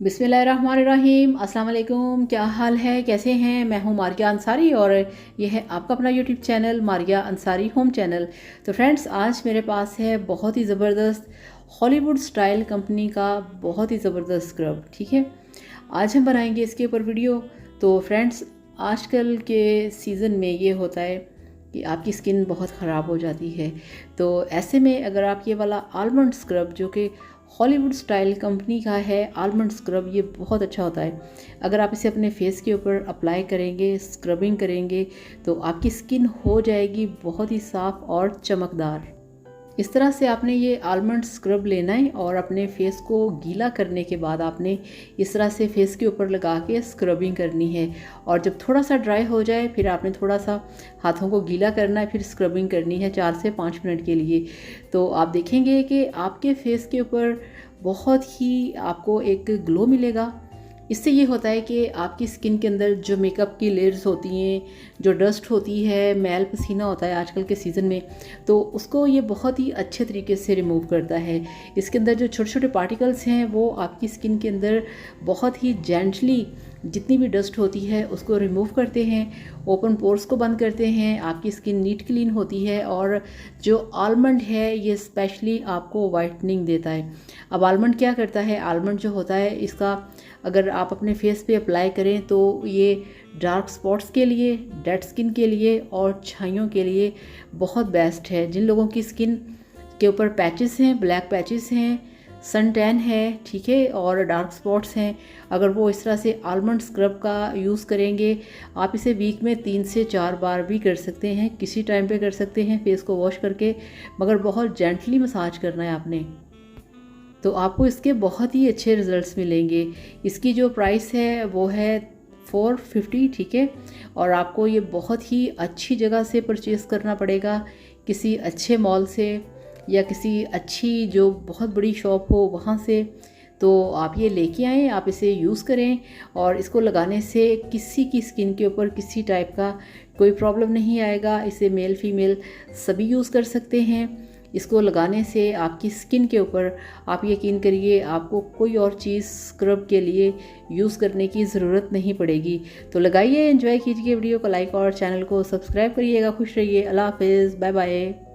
बिस्मिल्लाहिर्रहमानिर्रहीम। अस्सलाम वालेकुम। क्या हाल है, कैसे हैं? मैं हूं मारिया अंसारी और ये है आपका अपना YouTube channel Maria Ansari home channel. तो फ्रेंड्स, आज मेरे पास है बहुत ही ज़बरदस्त हॉलीवुड स्टाइल कंपनी का बहुत ही ज़बरदस्त स्क्रब। ठीक है, आज हम बनाएंगे इसके ऊपर वीडियो। तो फ्रेंड्स, आजकल के सीज़न में ये होता है कि आपकी स्किन बहुत ख़राब हो जाती है। तो ऐसे में अगर आप ये वाला आलमंड स्क्रब, जो कि हॉलीवुड स्टाइल कंपनी का है आलमंड स्क्रब, ये बहुत अच्छा होता है। अगर आप इसे अपने फेस के ऊपर अप्लाई करेंगे, स्क्रबिंग करेंगे, तो आपकी स्किन हो जाएगी बहुत ही साफ़ और चमकदार। इस तरह से आपने ये आलमंड स्क्रब लेना है और अपने फेस को गीला करने के बाद आपने इस तरह से फेस के ऊपर लगा के स्क्रबिंग करनी है। और जब थोड़ा सा ड्राई हो जाए, फिर आपने थोड़ा सा हाथों को गीला करना है, फिर स्क्रबिंग करनी है 4 से 5 मिनट के लिए। तो आप देखेंगे कि आपके फेस के ऊपर बहुत ही आपको एक ग्लो मिलेगा। इससे ये होता है कि आपकी स्किन के अंदर जो मेकअप की लेयर्स होती हैं, जो डस्ट होती है, मैल पसीना होता है आजकल के सीज़न में, तो उसको ये बहुत ही अच्छे तरीके से रिमूव करता है। इसके अंदर जो छोटे छोटे पार्टिकल्स हैं वो आपकी स्किन के अंदर बहुत ही जेंटली जितनी भी डस्ट होती है उसको रिमूव करते हैं, ओपन पोर्स को बंद करते हैं, आपकी स्किन नीट क्लीन होती है। और जो आलमंड है ये स्पेशली आपको वाइटनिंग देता है। अब आलमंड क्या करता है? आलमंड जो होता है, इसका अगर आप अपने फेस पे अप्लाई करें तो ये डार्क स्पॉट्स के लिए, डेड स्किन के लिए और छाइयों के लिए बहुत बेस्ट है। जिन लोगों की स्किन के ऊपर पैचेस हैं, ब्लैक पैचेस हैं, सन टैन है, ठीक है, और डार्क स्पॉट्स हैं, अगर वो इस तरह से आलमंड स्क्रब का यूज़ करेंगे, आप इसे वीक में 3 से 4 बार भी कर सकते हैं, किसी टाइम पे कर सकते हैं फेस को वॉश करके, मगर बहुत जेंटली मसाज करना है आपने। तो आपको इसके बहुत ही अच्छे रिज़ल्ट्स मिलेंगे। इसकी जो प्राइस है वो है 450, ठीक है, और आपको ये बहुत ही अच्छी जगह से परचेज़ करना पड़ेगा, किसी अच्छे मॉल से या किसी अच्छी जो बहुत बड़ी शॉप हो वहाँ से। तो आप ये लेके आएँ, आप इसे यूज़ करें, और इसको लगाने से किसी की स्किन के ऊपर किसी टाइप का कोई प्रॉब्लम नहीं आएगा। इसे मेल फीमेल सभी यूज़ कर सकते हैं। इसको लगाने से आपकी स्किन के ऊपर, आप यकीन करिए, आपको कोई और चीज़ स्क्रब के लिए यूज़ करने की ज़रूरत नहीं पड़ेगी। तो लगाइए, एंजॉय कीजिए वीडियो को, लाइक और चैनल को सब्सक्राइब करिएगा। खुश रहिए। अल्लाह हाफिज़, बाय बाय।